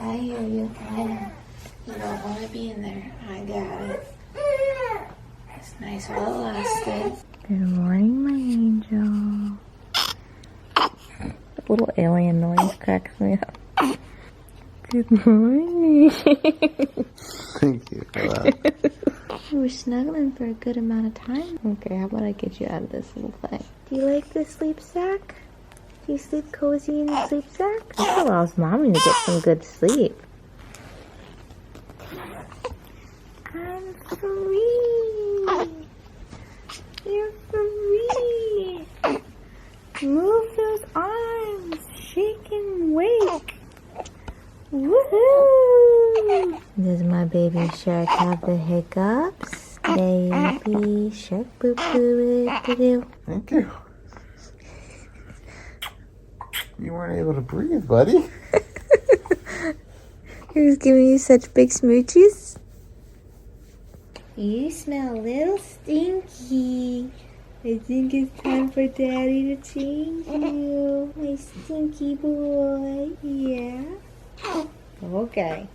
I hear you. I know. You don't want to be in there. I got it. It's nice while it lasted. Good morning, my angel. The little alien noise cracks me up. Good morning. Thank you for that. We're snuggling for a good amount of time. Okay, how about I get you out of this little thing? Do you like the sleep sack? Do you sleep cozy in the sleep sack? This allows mommy to get some good sleep. I'm free. You're free. Move those arms. Shake and wake. Woohoo! Does my baby shark have the hiccups? Baby shark boo boo boo doo. Thank you. You weren't able to breathe, buddy. Who's giving you such big smooches? You smell a little stinky. I think it's time for Daddy to change you. My stinky boy. Yeah. Okay.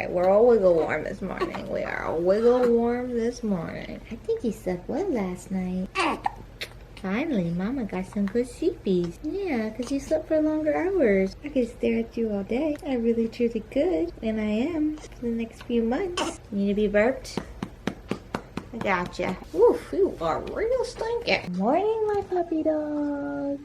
We're all wiggle warm this morning. We are all wiggle warm this morning. I think you slept well last night. Finally, Mama got some good sleepies. Yeah, because you slept for longer hours. I could stare at you all day. I really truly could. And I am for the next few months. You need to be burped? I gotcha. Oof, you are real stinking. Morning, my puppy dog.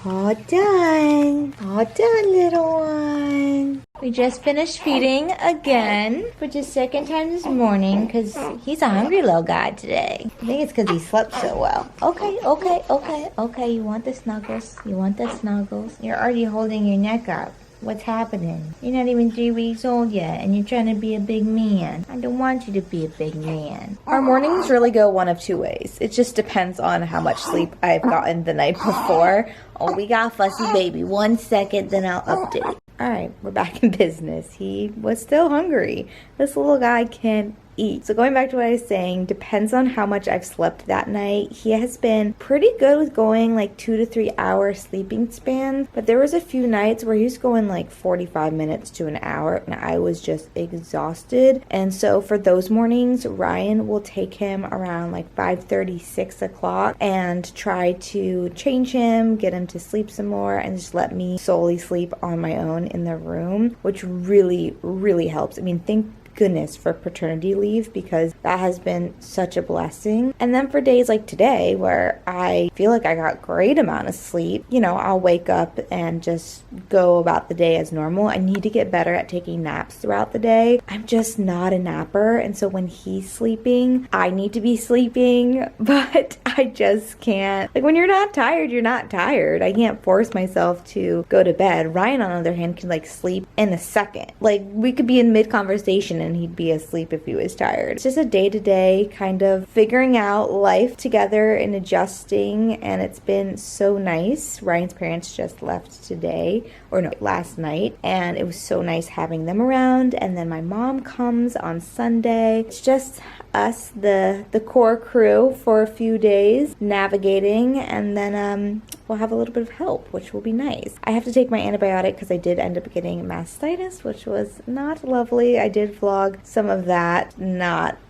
All done. All done, little one. We just finished feeding again for the second time this morning because he's a hungry little guy today. I think it's because he slept so well. Okay. You want the snuggles? You're already holding your neck up. What's happening? You're not even 3 weeks old yet, and you're trying to be a big man. I don't want you to be a big man. Our mornings really go one of two ways. It just depends on how much sleep I've gotten the night before. Oh, we got Fussy Baby. 1 second, then I'll update. All right, we're back in business. He was still hungry. This little guy can't eat. So going back to what I was saying, depends on how much I've slept that night. He has been pretty good with going like 2 to 3 hour sleeping spans, but there was a few nights where he was going like 45 minutes to an hour and I was just exhausted. And so for those mornings, Ryan will take him around like 5:30, 6 o'clock and try to change him, get him to sleep some more, and just let me solely sleep on my own in the room, which really, really helps. I mean, thank goodness for paternity leave because that has been such a blessing. And then for days like today where I feel like I got great amount of sleep, you know, I'll wake up and just go about the day as normal. I need to get better at taking naps throughout the day. I'm just not a napper, and so when he's sleeping, I need to be sleeping, but I just can't. Like when you're not tired, you're not tired. I can't force myself to go to bed. Ryan, on the other hand, can like sleep in a second. Like we could be in mid-conversation and he'd be asleep if he was tired. It's just a day-to-day kind of figuring out life together and adjusting, and it's been so nice. Ryan's parents just left today, or no, last night, and it was so nice having them around. And then my mom comes on Sunday. It's just us, the core crew, for a few days navigating, and then we'll have a little bit of help, which will be nice. I have to take my antibiotic because I did end up getting mastitis, which was not lovely. I did vlog some of that.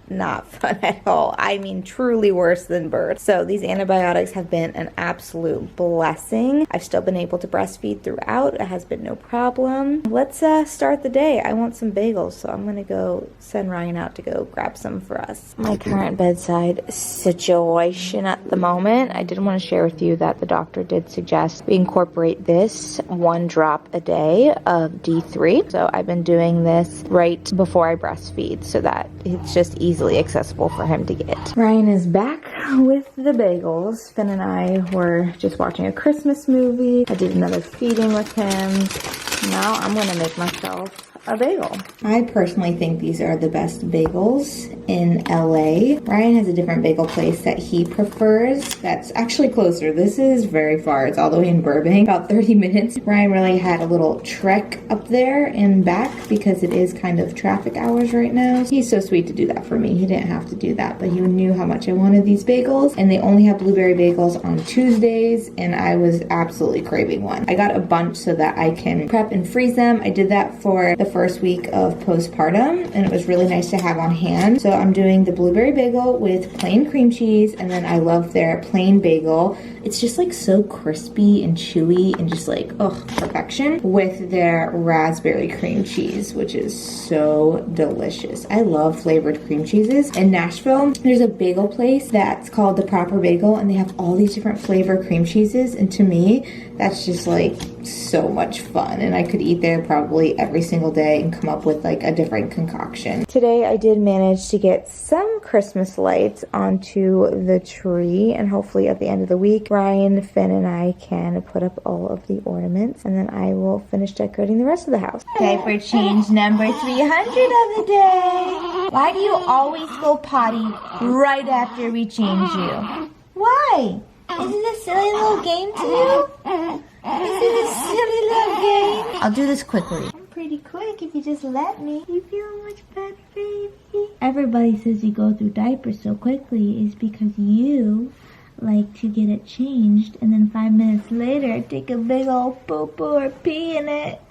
Not fun at all. I mean, truly worse than birth. So these antibiotics have been an absolute blessing. I've still been able to breastfeed throughout. It has been no problem. Let's start the day. I want some bagels, so I'm gonna go send Ryan out to go grab some for us. My current bedside situation at the moment, I did want to share with you that the doctor did suggest we incorporate this 1 drop a day of D3. So I've been doing this right before I breastfeed so that it's just easily accessible for him to get. Ryan is back with the bagels. Finn and I were just watching a Christmas movie. I did another feeding with him. Now I'm gonna make myself a bagel. I personally think these are the best bagels in LA. Ryan has a different bagel place that he prefers that's actually closer. This is very far. It's all the way in Burbank, about 30 minutes. Ryan really had a little trek up there and back because it is kind of traffic hours right now. He's so sweet to do that for me. He didn't have to do that, but he knew how much I wanted these bagels, and they only have blueberry bagels on Tuesdays, and I was absolutely craving one. I got a bunch so that I can prep and freeze them. I did that for the first week of postpartum, and it was really nice to have on hand. So I'm doing the blueberry bagel with plain cream cheese, and then I love their plain bagel. It's just like so crispy and chewy and just like, oh, perfection, with their raspberry cream cheese, which is so delicious. I love flavored cream cheeses. In Nashville, there's a bagel place that's called The Proper Bagel, and they have all these different flavor cream cheeses, and to me, that's just like so much fun, and I could eat there probably every single day and come up with like a different concoction. Today I did manage to get some Christmas lights onto the tree, and hopefully at the end of the week Ryan, Finn, and I can put up all of the ornaments, and then I will finish decorating the rest of the house. Okay, for change number 300 of the day. Why do you always go potty right after we change you? Why? Is it a silly little game to do? Is it a silly little game? I'll do this quickly. I'm pretty quick if you just let me. You feel much better, baby? Everybody says you go through diapers so quickly is because you like to get it changed and then 5 minutes later take a big old poo-poo or pee in it.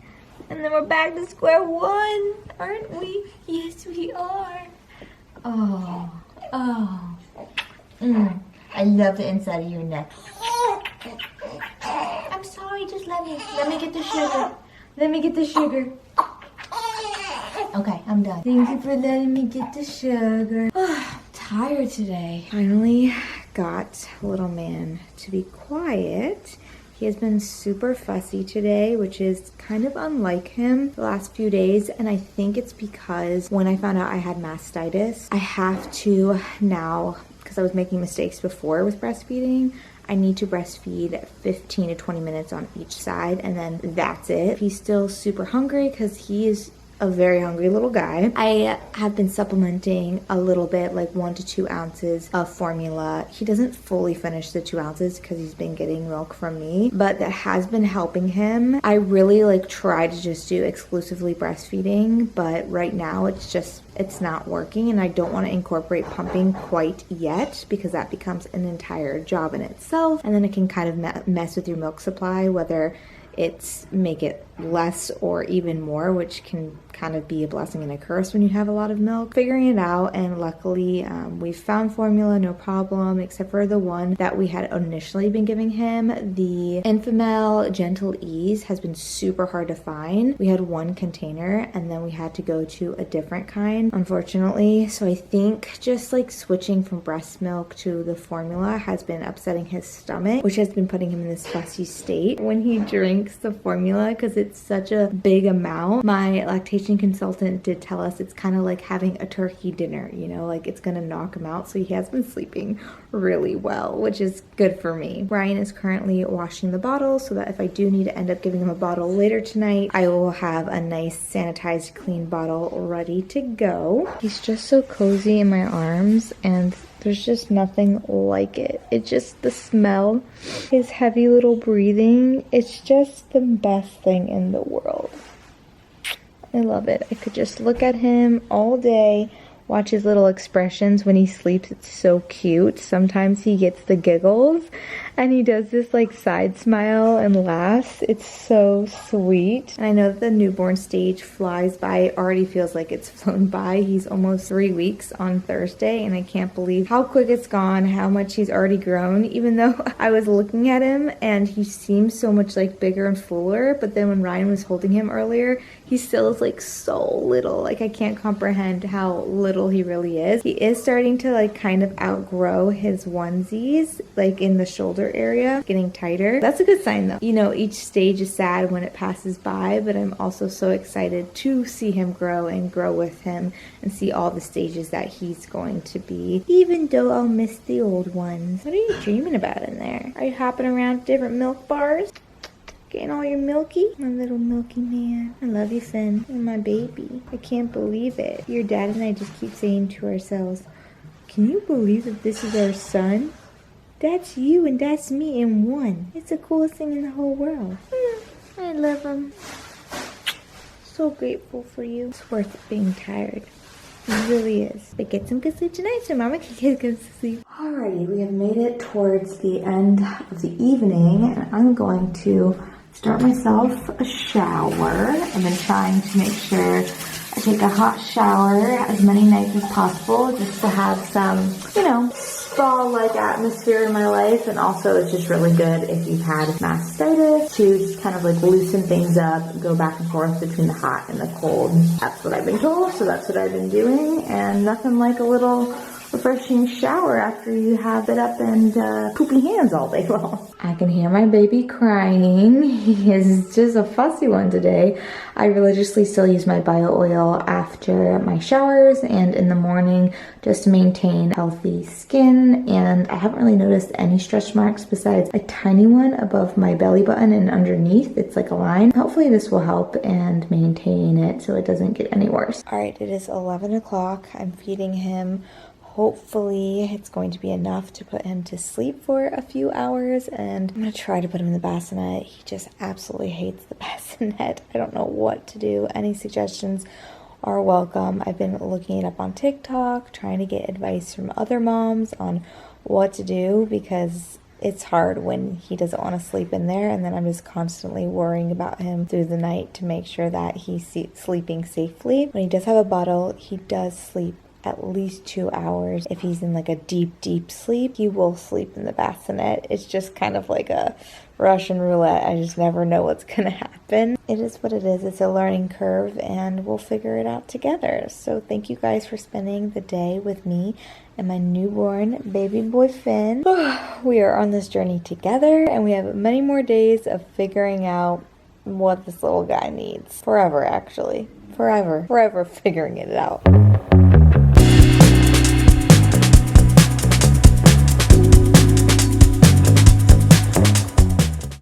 And then we're back to square one, aren't we? Yes, we are. Oh. I love the inside of your neck. I'm sorry, just let me get the sugar. Let me get the sugar. Okay, I'm done. Thank you for letting me get the sugar. I'm tired today. Finally got little man to be quiet. He has been super fussy today, which is kind of unlike him the last few days, and I think it's because when I found out I had mastitis, I have to now, because I was making mistakes before with breastfeeding, I need to breastfeed 15 to 20 minutes on each side, and then that's it. He's still super hungry because he is a very hungry little guy. I have been supplementing a little bit, like 1 to 2 ounces of formula. He doesn't fully finish the 2 ounces because he's been getting milk from me, but that has been helping him. I really like try to just do exclusively breastfeeding, but right now it's not working, and I don't want to incorporate pumping quite yet because that becomes an entire job in itself, and then it can kind of mess with your milk supply, whether it's make it less or even more, which can kind of be a blessing and a curse when you have a lot of milk. Figuring it out, and luckily we found formula, no problem, except for the one that we had initially been giving him. The Enfamil Gentle Ease has been super hard to find. We had one container and then we had to go to a different kind, unfortunately. So I think just like switching from breast milk to the formula has been upsetting his stomach, which has been putting him in this fussy state when he drinks the formula because it's such a big amount. My lactation consultant did tell us it's kind of like having a turkey dinner, you know, like it's gonna knock him out. So he has been sleeping really well, which is good for me. Ryan is currently washing the bottle so that if I do need to end up giving him a bottle later tonight, I will have a nice sanitized clean bottle ready to go. He's just so cozy in my arms, and there's just nothing like it. It's just the smell, his heavy little breathing. It's just the best thing in the world. I love it. I could just look at him all day, watch his little expressions when he sleeps. It's so cute. Sometimes he gets the giggles and he does this like side smile and laughs. It's so sweet. And I know that the newborn stage flies by. It already feels like it's flown by. He's almost 3 weeks on Thursday, and I can't believe how quick it's gone, how much he's already grown, even though I was looking at him and he seems so much like bigger and fuller, but then when Ryan was holding him earlier, he still is like so little. Like I can't comprehend how little he really is. He is starting to like kind of outgrow his onesies, like in the shoulder area, getting tighter. That's a good sign though. You know, each stage is sad when it passes by, but I'm also so excited to see him grow and grow with him and see all the stages that he's going to be, even though I'll miss the old ones. What are you dreaming about in there? Are you hopping around different milk bars? Getting all your milky? My little milky man. I love you, Finn. You're my baby. I can't believe it. Your dad and I just keep saying to ourselves, can you believe that this is our son? That's you and that's me in one. It's the coolest thing in the whole world. I love him. So grateful for you. It's worth it being tired. It really is. But get some good sleep tonight so Mama can get good sleep. Alrighty, we have made it towards the end of the evening, and I'm going to start myself a shower. I've been trying to make sure I take a hot shower as many nights as possible just to have some, you know, spa-like atmosphere in my life. And also it's just really good if you've had mastitis to just kind of like loosen things up, go back and forth between the hot and the cold. That's what I've been told, so that's what I've been doing. And nothing like a little refreshing shower after you have it up and poopy hands all day long. I can hear my baby crying. He is just a fussy one today. I religiously still use my bio oil after my showers and in the morning just to maintain healthy skin, and I haven't really noticed any stretch marks besides a tiny one above my belly button and underneath. It's like a line. Hopefully this will help and maintain it so it doesn't get any worse. All right, it is 11 o'clock. I'm feeding him. Hopefully it's going to be enough to put him to sleep for a few hours, and I'm gonna try to put him in the bassinet. He just absolutely hates the bassinet. I don't know what to do. Any suggestions are welcome. I've been looking it up on TikTok, trying to get advice from other moms on what to do, because it's hard when he doesn't want to sleep in there, and then I'm just constantly worrying about him through the night to make sure that he's sleeping safely. When he does have a bottle, he does sleep at least 2 hours. If he's in like a deep sleep, he will sleep in the bassinet. It's just kind of like a Russian roulette. I just never know what's gonna happen. It is what it is. It's a learning curve and we'll figure it out together. So thank you guys for spending the day with me and my newborn baby boy Finn. We are on this journey together and we have many more days of figuring out what this little guy needs. Forever, actually. Forever figuring it out.